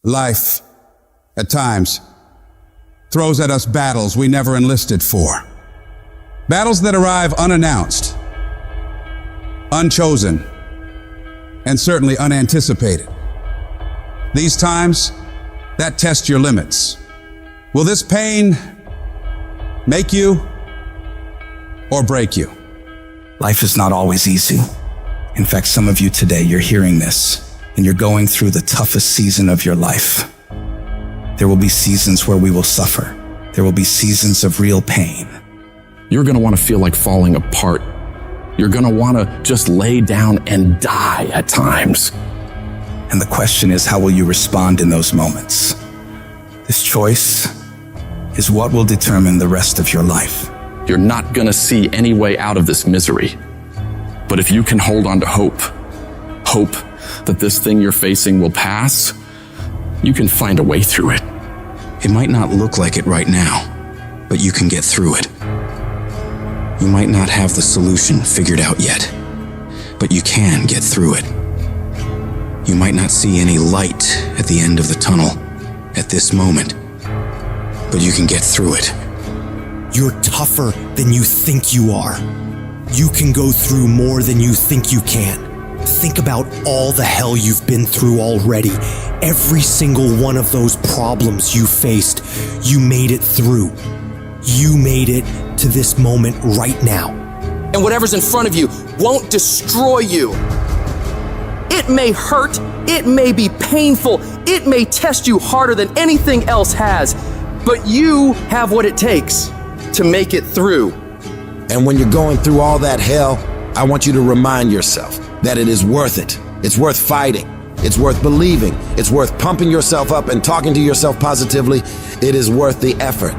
Life, at times, throws at us battles we never enlisted for. Battles that arrive unannounced, unchosen, and certainly unanticipated. These times, that test your limits. Will this pain make you or break you? Life is not always easy. In fact, some of you today, you're hearing this and you're going through the toughest season of your life. There will be seasons where we will suffer. There will be seasons of real pain. You're going to want to feel like falling apart. You're going to want to just lay down and die at times. And the question is, how will you respond in those moments? This choice is what will determine the rest of your life. You're not going to see any way out of this misery. But if you can hold on to hope that this thing you're facing will pass, you can find a way through it. It might not look like it right now, but you can get through it. You might not have the solution figured out yet, but you can get through it. You might not see any light at the end of the tunnel at this moment, but you can get through it. You're tougher than you think you are. You can go through more than you think you can. Think about all the hell you've been through already. Every single one of those problems you faced, you made it through. You made it to this moment right now. And whatever's in front of you won't destroy you. It may hurt, it may be painful, it may test you harder than anything else has, but you have what it takes to make it through. And when you're going through all that hell, I want you to remind yourself that it is worth it. It's worth fighting. It's worth believing. It's worth pumping yourself up and talking to yourself positively. It is worth the effort.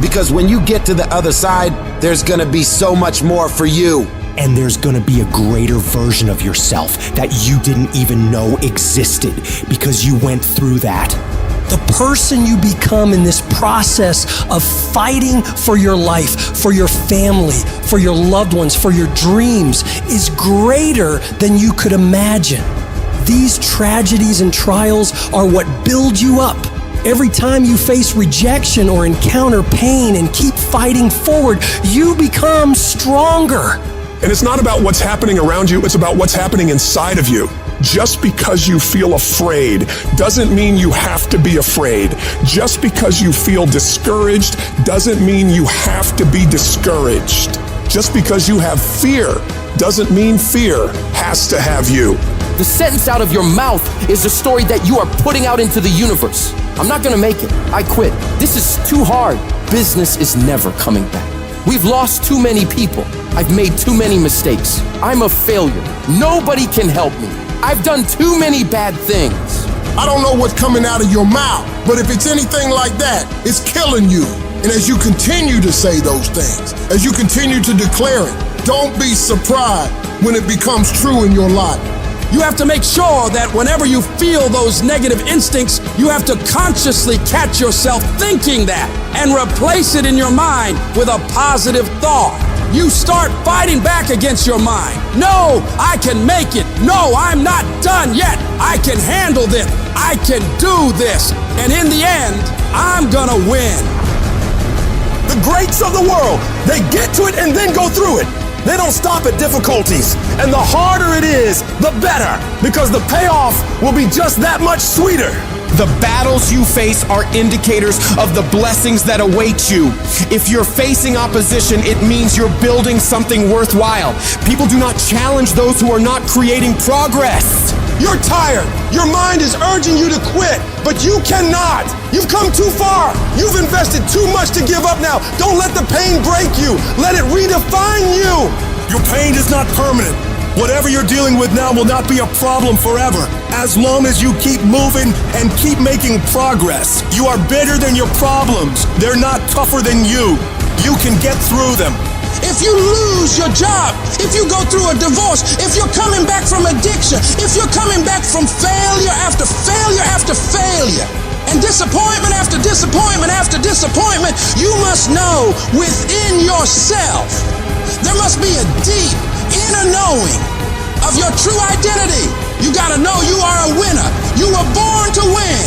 Because when you get to the other side, there's gonna be so much more for you. And there's gonna be a greater version of yourself that you didn't even know existed because you went through that. The person you become in this process of fighting for your life, for your family, for your loved ones, for your dreams is greater than you could imagine. These tragedies and trials are what build you up. Every time you face rejection or encounter pain and keep fighting forward, you become stronger. And it's not about what's happening around you, it's about what's happening inside of you. Just because you feel afraid doesn't mean you have to be afraid. Just because you feel discouraged doesn't mean you have to be discouraged. Just because you have fear doesn't mean fear has to have you. The sentence out of your mouth is the story that you are putting out into the universe. I'm not gonna make it. I quit. This is too hard. Business is never coming back. We've lost too many people. I've made too many mistakes. I'm a failure. Nobody can help me. I've done too many bad things. I don't know what's coming out of your mouth, but if it's anything like that, it's killing you. And as you continue to say those things, as you continue to declare it, don't be surprised when it becomes true in your life. You have to make sure that whenever you feel those negative instincts, you have to consciously catch yourself thinking that and replace it in your mind with a positive thought. You start fighting back against your mind. No, I can make it. No, I'm not done yet. I can handle this. I can do this. And in the end, I'm gonna win. The greats of the world, they get to it and then go through it. They don't stop at difficulties. And the harder it is, the better, because the payoff will be just that much sweeter. The battles you face are indicators of the blessings that await you. If you're facing opposition, it means you're building something worthwhile. People do not challenge those who are not creating progress. You're tired. Your mind is urging you to quit, but you cannot. You've come too far. You've invested too much to give up now. Don't let the pain break you. Let it redefine you. Your pain is not permanent. Whatever you're dealing with now will not be a problem forever, as long as you keep moving and keep making progress. You are bigger than your problems. They're not tougher than you. You can get through them. If you lose your job, if you go through a divorce, if you're coming back from addiction, if you're coming back from failure after failure after failure, and disappointment after disappointment after disappointment, you must know within yourself, there must be a deep inner knowing of your true identity. You gotta know you are a winner. You were born to win.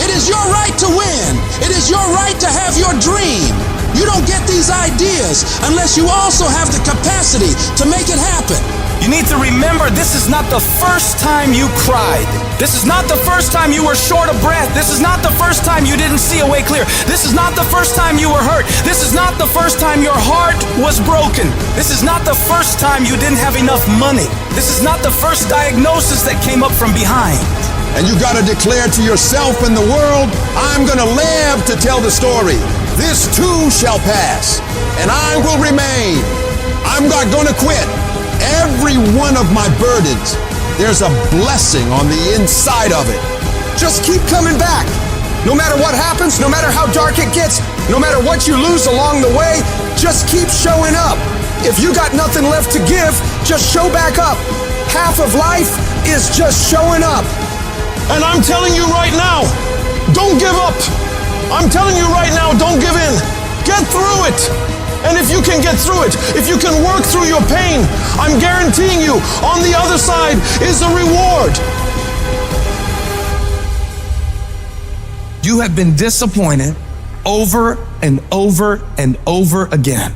It is your right to win. It is your right to have your dream. You don't get these ideas unless you also have the capacity to make it happen. You need to remember, this is not the first time you cried. This is not the first time you were short of breath. This is not the first time you didn't see a way clear. This is not the first time you were hurt. This is not the first time your heart was broken. This is not the first time you didn't have enough money. This is not the first diagnosis that came up from behind. And you gotta declare to yourself and the world, I'm gonna live to tell the story. This too shall pass, and I will remain. I'm not gonna quit. Every one of my burdens, there's a blessing on the inside of it. Just keep coming back. No matter what happens, no matter how dark it gets, no matter what you lose along the way, just keep showing up. If you got nothing left to give, just show back up. Half of life is just showing up. And I'm telling you right now, don't give up. I'm telling you right now, don't give in. Get through it. And if you can get through it, if you can work through your pain, I'm guaranteeing you, on the other side is a reward. You have been disappointed over and over and over again.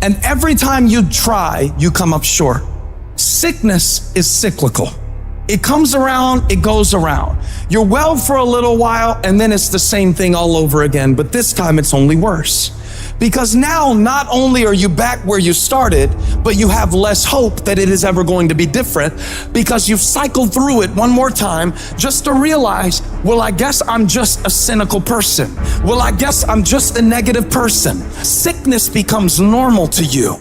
And every time you try, you come up short. Sickness is cyclical. It comes around, it goes around. You're well for a little while, and then it's the same thing all over again, but this time it's only worse. Because now not only are you back where you started, but you have less hope that it is ever going to be different because you've cycled through it one more time just to realize, well, I guess I'm just a cynical person. Well, I guess I'm just a negative person. Sickness becomes normal to you,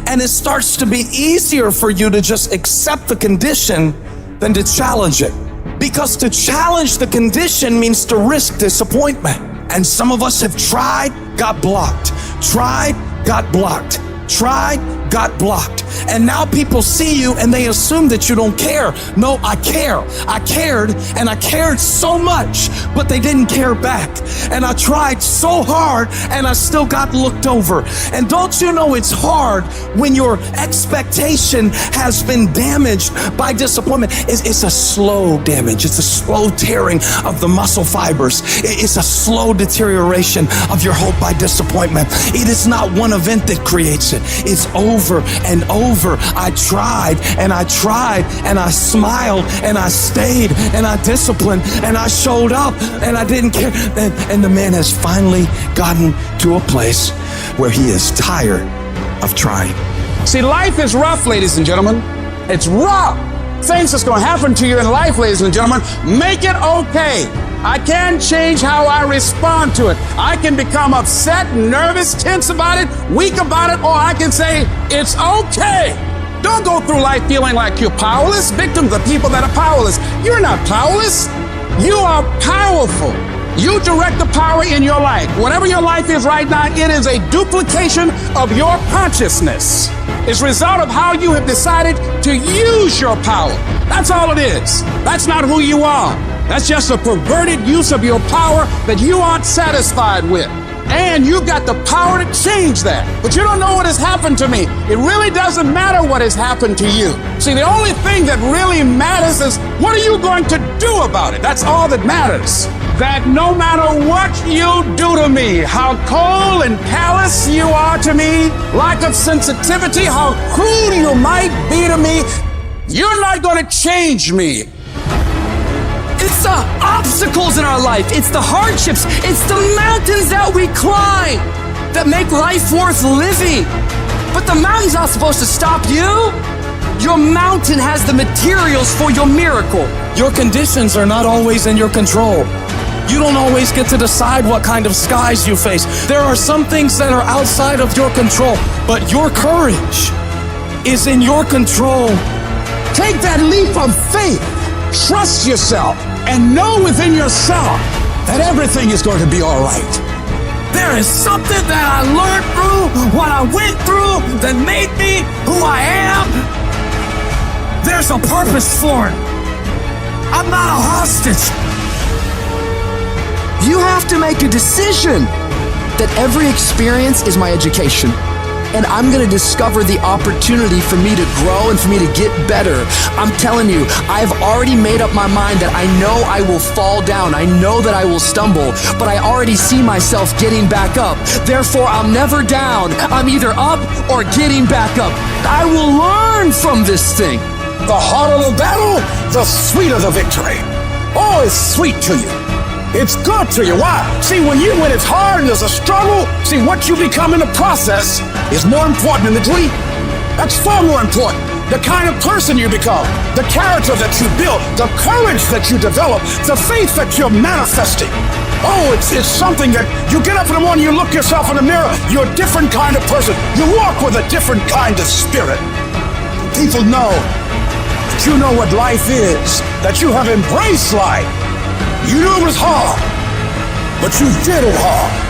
and it starts to be easier for you to just accept the condition than to challenge it. Because to challenge the condition means to risk disappointment. And some of us have tried, got blocked. Tried, got blocked. Tried, got blocked. And now people see you and they assume that you don't care. No, I care. I cared, and I cared so much, but they didn't care back. And I tried so hard and I still got looked over. And don't you know it's hard when your expectation has been damaged by disappointment? It's a slow damage. It's a slow tearing of the muscle fibers. It's a slow deterioration of your hope by disappointment. It is not one event that creates it. It's over and over. I tried and I tried and I smiled and I stayed and I disciplined and I showed up and I didn't care. And the man has finally gotten to a place where he is tired of trying. See, life is rough, ladies and gentlemen. It's rough. Things that's going to happen to you in life, ladies and gentlemen, make it okay. I can change how I respond to it. I can become upset, nervous, tense about it, weak about it, or I can say, it's okay. Don't go through life feeling like you're powerless, victim to the people that are powerless. You're not powerless. You are powerful. You direct the power in your life. Whatever your life is right now, it is a duplication of your consciousness. It's a result of how you have decided to use your power. That's all it is. That's not who you are. That's just a perverted use of your power that you aren't satisfied with. And you've got the power to change that. But you don't know what has happened to me. It really doesn't matter what has happened to you. See, the only thing that really matters is what are you going to do about it? That's all that matters. That no matter what you do to me, how cold and callous you are to me, lack of sensitivity, how cruel you might be to me, you're not going to change me. It's the obstacles in our life. It's the hardships. It's the mountains that we climb that make life worth living. But the mountain's not supposed to stop you. Your mountain has the materials for your miracle. Your conditions are not always in your control. You don't always get to decide what kind of skies you face. There are some things that are outside of your control, but your courage is in your control. Take that leap of faith. Trust yourself and know within yourself that everything is going to be all right. There is something that I learned through what I went through that made me who I am. There's a purpose for it. I'm not a hostage. You have to make a decision that every experience is my education. and I'm gonna discover the opportunity for me to grow and for me to get better. I'm telling you, I've already made up my mind that I know I will fall down. I know that I will stumble, but I already see myself getting back up. Therefore, I'm never down. I'm either up or getting back up. I will learn from this thing. The harder the battle, the sweeter the victory. Oh, it's sweet to you. It's good to you. Why? See, when it's hard and there's a struggle, see, what you become in the process is more important than the dream. That's far more important. The kind of person you become, the character that you build, the courage that you develop, the faith that you're manifesting. Oh, it's something that you get up in the morning, you look yourself in the mirror, you're a different kind of person. You walk with a different kind of spirit. People know that you know what life is, that you have embraced life. You knew it was hard, but you did it hard.